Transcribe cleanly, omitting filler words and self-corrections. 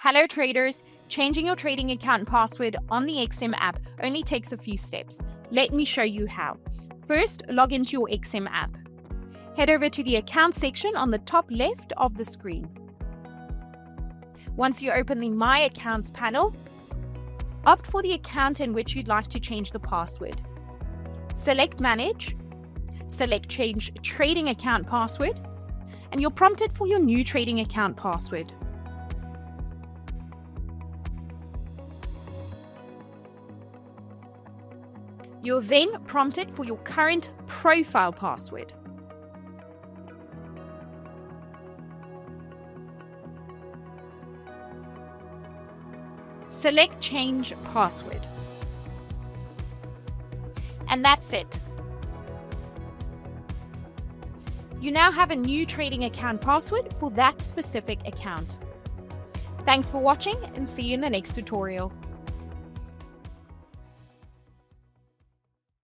Hello traders, changing your trading account password on the XM app only takes a few steps. Let me show you how. First, log into your XM app. Head over to the account section on the top left of the screen. Once you open the My Accounts panel, opt for the account in which you'd like to change the password. Select Manage, select Change Trading Account Password, and you're prompted for your new trading account password. You're then prompted for your current profile password. Select Change Password. And that's it. You now have a new trading account password for that specific account. Thanks for watching and see you in the next tutorial.